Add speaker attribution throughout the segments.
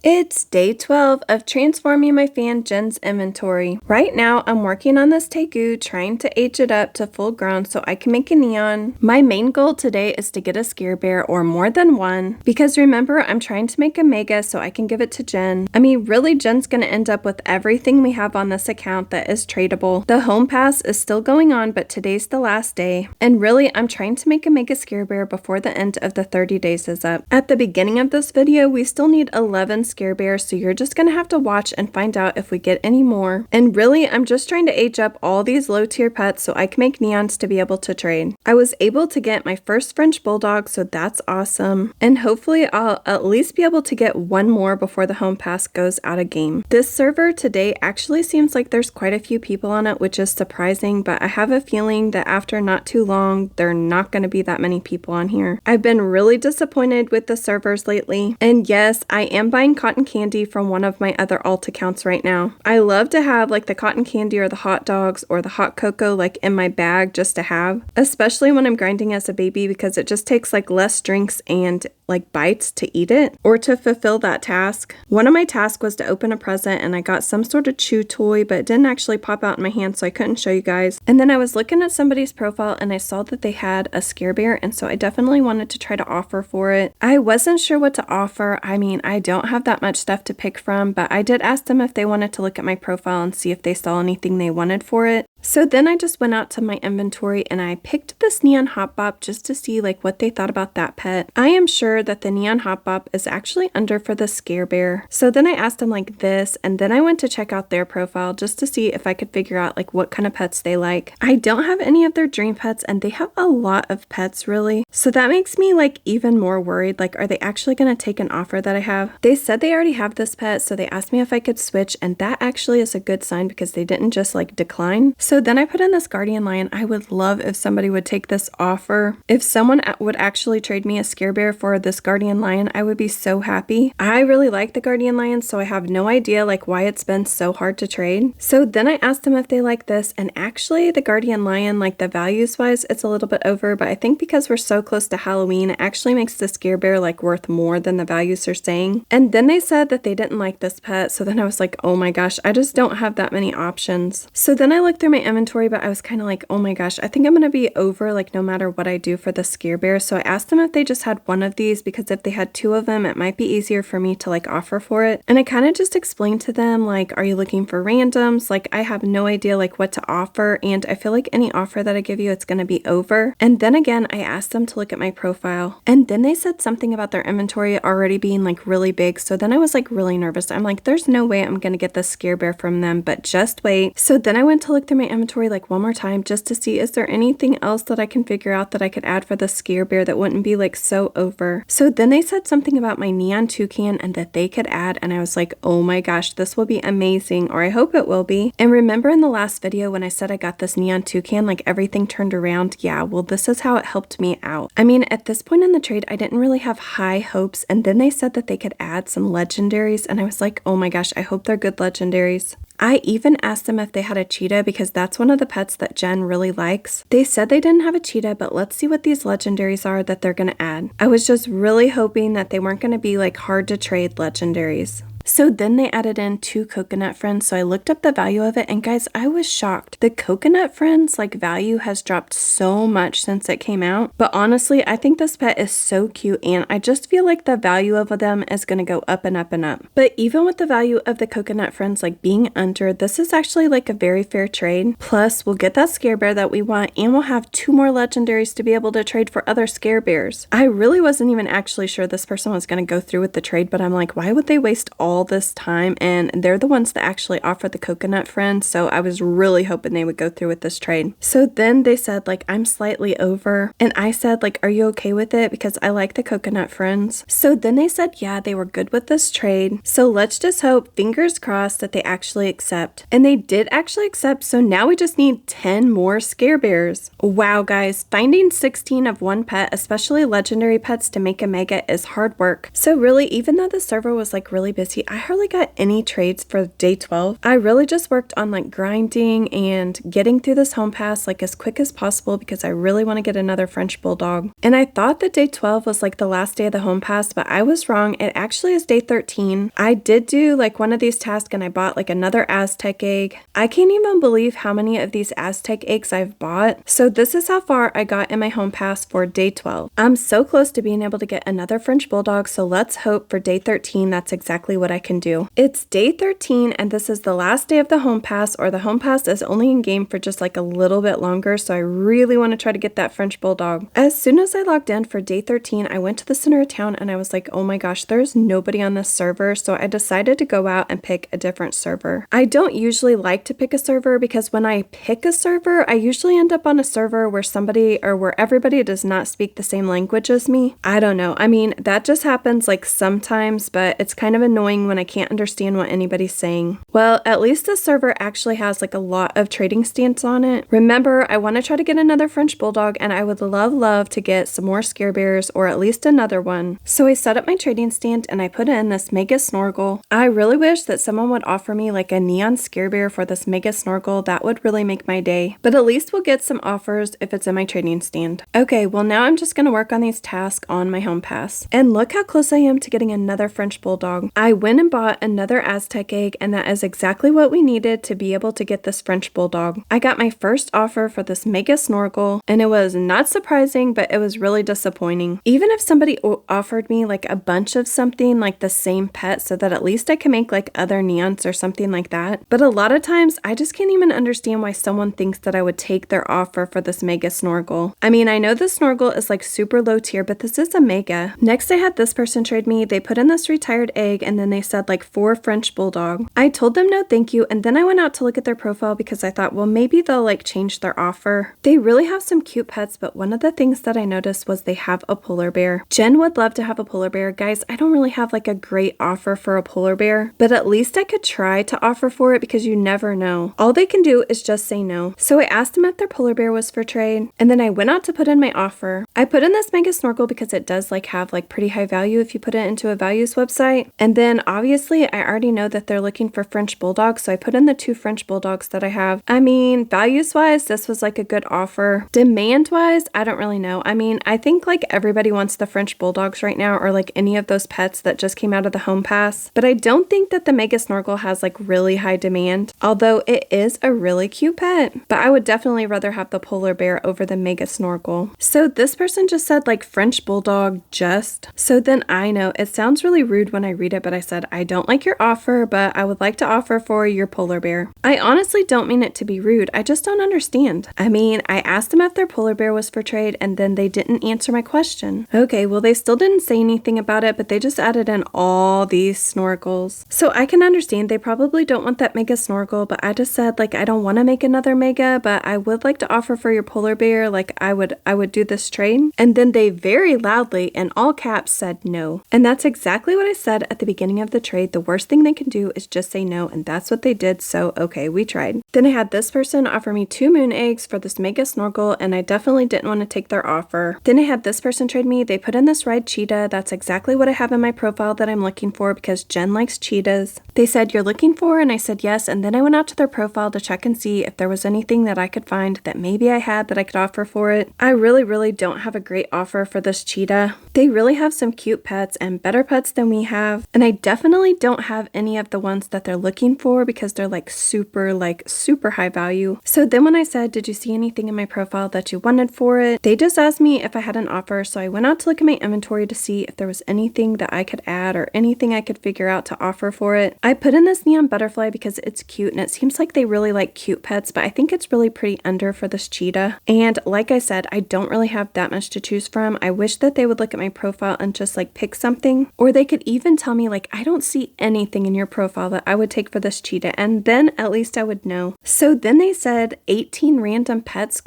Speaker 1: It's day 12 of transforming my fan Jen's inventory. Right now, I'm working on this tegu, trying to age it up to full grown so I can make a neon. My main goal today is to get a scare bear or more than one, because remember, I'm trying to make a mega so I can give it to Jen. I mean, really, Jen's gonna end up with everything we have on this account that is tradable. The home pass is still going on, but today's the last day. And really, I'm trying to make a mega scare bear before the end of the 30 days is up. At the beginning of this video, we still need 11 scare bears, so you're just gonna have to watch and find out if we get any more. And really, I'm just trying to age up all these low tier pets so I can make neons to be able to trade. I was able to get my first French bulldog, so that's awesome. And hopefully I'll at least be able to get one more before the home pass goes out of game. This server today actually seems like there's quite a few people on it, which is surprising, but I have a feeling that after not too long, there are not going to be that many people on here. I've been really disappointed with the servers lately. And yes, I am buying cotton candy from one of my other alt accounts right now. I love to have like the cotton candy or the hot dogs or the hot cocoa like in my bag just to have, especially when I'm grinding as a baby, because it just takes like less drinks and like bites to eat it or to fulfill that task. One of my tasks was to open a present and I got some sort of chew toy, but it didn't actually pop out in my hand, so I couldn't show you guys. And then I was looking at somebody's profile and I saw that they had a scare bear, and so I definitely wanted to try to offer for it. I wasn't sure what to offer. I mean, I don't have that much stuff to pick from, but I did ask them if they wanted to look at my profile and see if they saw anything they wanted for it. So then I just went out to my inventory and I picked this Neon Hop Bop just to see like what they thought about that pet. I am sure that the Neon Hop Bop is actually under for the scare bear. So then I asked them like this, and then I went to check out their profile just to see if I could figure out like what kind of pets they like. I don't have any of their dream pets and they have a lot of pets really. So that makes me like even more worried. Like, are they actually going to take an offer that I have? They said they already have this pet, so they asked me if I could switch, and that actually is a good sign because they didn't just like decline. So then I put in this guardian lion. I would love if somebody would take this offer. If someone would actually trade me a scare bear for this guardian lion, I would be so happy. I really like the guardian lion, so I have no idea like why it's been so hard to trade. So then I asked them if they like this, and actually the guardian lion, like the values wise, it's a little bit over, but I think because we're so close to Halloween, it actually makes the scare bear like worth more than the values are saying. And then they said that they didn't like this pet, so then I was like, oh my gosh, I just don't have that many options. So then I looked through my inventory, but I was kind of like, oh my gosh, I think I'm gonna be over like no matter what I do for the scare bear. So I asked them if they just had one of these, because if they had two of them, it might be easier for me to like offer for it. And I kind of just explained to them like, are you looking for randoms? Like, I have no idea like what to offer, and I feel like any offer that I give you, it's gonna be over. And then again, I asked them to look at my profile, and then they said something about their inventory already being like really big. So then I was like really nervous. I'm like, there's no way I'm gonna get this scare bear from them, but just wait. So then I went to look through my inventory like one more time just to see, is there anything else that I can figure out that I could add for the scare bear that wouldn't be like so over. So then they said something about my neon toucan and that they could add, and I was like, oh my gosh, this will be amazing, or I hope it will be. And remember in the last video when I said I got this neon toucan, like everything turned around? Yeah, well, this is how it helped me out. I mean, at this point in the trade, I didn't really have high hopes, and then they said that they could add some legendaries, and I was like, oh my gosh, I hope they're good legendaries. I even asked them if they had a cheetah, because that's one of the pets that Jen really likes. They said they didn't have a cheetah, but let's see what these legendaries are that they're going to add. I was just really hoping that they weren't going to be like hard to trade legendaries. So then they added in 2 coconut friends, so I looked up the value of it, and guys, I was shocked. The coconut friends like value has dropped so much since it came out, but honestly, I think this pet is so cute, and I just feel like the value of them is going to go up and up and up. But even with the value of the coconut friends like being under, this is actually like a very fair trade. Plus, we'll get that scare bear that we want, and we'll have 2 more legendaries to be able to trade for other scare bears. I really wasn't even actually sure this person was going to go through with the trade, but I'm like, why would they waste all this time? And they're the ones that actually offered the coconut friends, so I was really hoping they would go through with this trade. So then they said like, I'm slightly over, and I said like, are you okay with it, because I like the coconut friends. So then they said yeah, they were good with this trade, so let's just hope, fingers crossed, that they actually accept. And they did actually accept, so now we just need 10 more scare bears. Wow guys, finding 16 of one pet, especially legendary pets, to make a mega is hard work. So really, even though the server was like really busy honesty, I hardly got any trades for day 12. I really just worked on like grinding and getting through this home pass like as quick as possible because I really want to get another French Bulldog. And I thought that day 12 was like the last day of the home pass, but I was wrong. It actually is day 13. I did do like one of these tasks and I bought like another Aztec egg. I can't even believe how many of these Aztec eggs I've bought. So this is how far I got in my home pass for day 12. I'm so close to being able to get another French Bulldog, so let's hope for day 13 that's exactly what I can do. It's day 13 and this is the last day of the home pass, or the home pass is only in game for just like a little bit longer, so I really want to try to get that French Bulldog. As soon as I logged in for day 13, I went to the center of town and I was like, oh my gosh, there's nobody on this server, so I decided to go out and pick a different server. I don't usually like to pick a server because when I pick a server, I usually end up on a server where where everybody does not speak the same language as me. I don't know. I mean, that just happens like sometimes, but it's kind of annoying when I can't understand what anybody's saying. Well, at least the server actually has like a lot of trading stands on it. Remember, I want to try to get another French Bulldog and I would love to get some more Scare Bears or at least another one. So I set up my trading stand and I put in this Mega Snorkel. I really wish that someone would offer me like a neon Scare Bear for this Mega Snorkel. That would really make my day. But at least we'll get some offers if it's in my trading stand. Okay, well now I'm just going to work on these tasks on my home pass. And look how close I am to getting another French Bulldog. I went and bought another Aztec egg and that is exactly what we needed to be able to get this French Bulldog. I got my first offer for this Mega Snorkel and it was not surprising, but it was really disappointing. Even if somebody offered me like a bunch of something like the same pet so that at least I can make like other neons or something like that. But a lot of times I just can't even understand why someone thinks that I would take their offer for this Mega Snorkel. I mean, I know the Snorkel is like super low tier, but this is a Mega. Next I had this person trade me. They put in this retired egg and then they said like 4 French Bulldog. I told them no thank you and then I went out to look at their profile because I thought, well, maybe they'll like change their offer. They really have some cute pets, but one of the things that I noticed was they have a polar bear. Jen would love to have a polar bear. Guys, I don't really have like a great offer for a polar bear, but at least I could try to offer for it because you never know. All they can do is just say no. So I asked them if their polar bear was for trade and then I went out to put in my offer. I put in this Mega Snorkel because it does like have like pretty high value if you put it into a values website. And then obviously I already know that they're looking for French Bulldogs, so I put in the 2 French Bulldogs that I have. I mean, values wise, this was like a good offer. Demand wise, I don't really know. I mean, I think like everybody wants the French Bulldogs right now, or like any of those pets that just came out of the home pass. But I don't think that the Mega Snorkel has like really high demand, although it is a really cute pet. But I would definitely rather have the polar bear over the Mega Snorkel. So this person just said like French Bulldog just. So then I know it sounds really rude when I read it, but I said, I don't like your offer, but I would like to offer for your polar bear. I honestly don't mean it to be rude. I just don't understand. I mean, I asked them if their polar bear was for trade and then they didn't answer my question. Okay, well they still didn't say anything about it, but they just added in all these snorkels. So I can understand they probably don't want that Mega Snorkel, but I just said like I don't want to make another Mega, but I would like to offer for your polar bear. Like I would do this trade. And then they very loudly in all caps said no. And that's exactly what I said at the beginning of the trade. The worst thing they can do is just say no, and that's what they did. So okay, we tried. Then I had this person offer me 2 moon eggs for this Mega Snorkel, and I definitely didn't want to take their offer. Then I had this person trade me. They put in this red cheetah. That's exactly what I have in my profile that I'm looking for because Jen likes cheetahs. They said, you're looking for? And I said yes. And then I went out to their profile to check and see if there was anything that I could find that maybe I had that I could offer for it. I really don't have a great offer for this cheetah. They really have some cute pets and better pets than we have. And I definitely don't have any of the ones that they're looking for because they're like super high value. So then when I said, did you see anything in my profile that you wanted for it? They just asked me if I had an offer. So I went out to look at my inventory to see if there was anything that I could add or anything I could figure out to offer for it. I put in this neon butterfly because it's cute and it seems like they really like cute pets, but I think it's really pretty under for this cheetah. And like I said, I don't really have that much to choose from. I wish that they would look at my profile and just like pick something, or they could even tell me like, I don't see anything in your profile that I would take for this cheetah, and then at least I would know. So then they said 18 random pets ?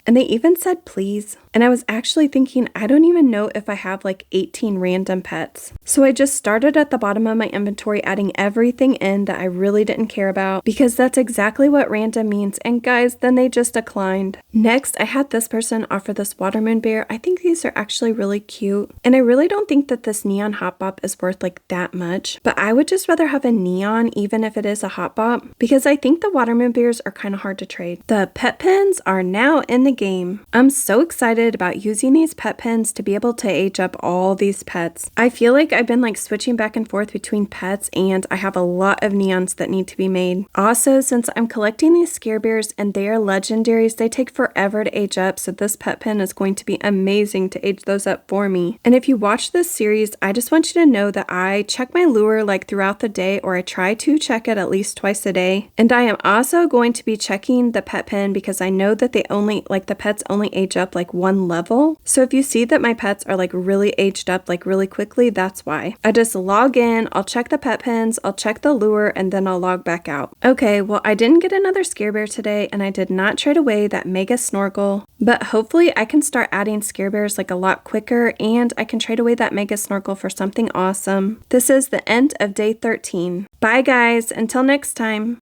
Speaker 1: And they even said please. And I was actually thinking, I don't even know if I have like 18 random pets. So I just started at the bottom of my inventory, adding everything in that I really didn't care about, because that's exactly what random means. And guys, then they just declined. Next, I had this person offer this water moon bear. I think these are actually really cute. And I really don't think that this neon hot bop is worth like that much, but I would just rather have a neon even if it is a hot bop, because I think the water moon bears are kind of hard to trade. The pet pens are now in the game. I'm so excited about using these pet pens to be able to age up all these pets. I feel like I've been like switching back and forth between pets, and I have a lot of neons that need to be made. Also, since I'm collecting these scare bears and they are legendaries, they take forever to age up, so this pet pen is going to be amazing to age those up for me. And if you watch this series, I just want you to know that I check my lure like throughout the day, or I try to check it at least twice a day. And I am also going to be checking the pet pen because I know that they only, like the pets only age up like one level. So if you see that my pets are like really aged up like really quickly, that's why. I just log in, I'll check the pet pens, I'll check the lure, and then I'll log back out. Okay, well I didn't get another scare bear today, and I did not trade away that mega snorkel, but hopefully I can start adding scare bears like a lot quicker, and I can trade away that mega snorkel for something awesome. This is the end of day 13. Bye guys, until next time.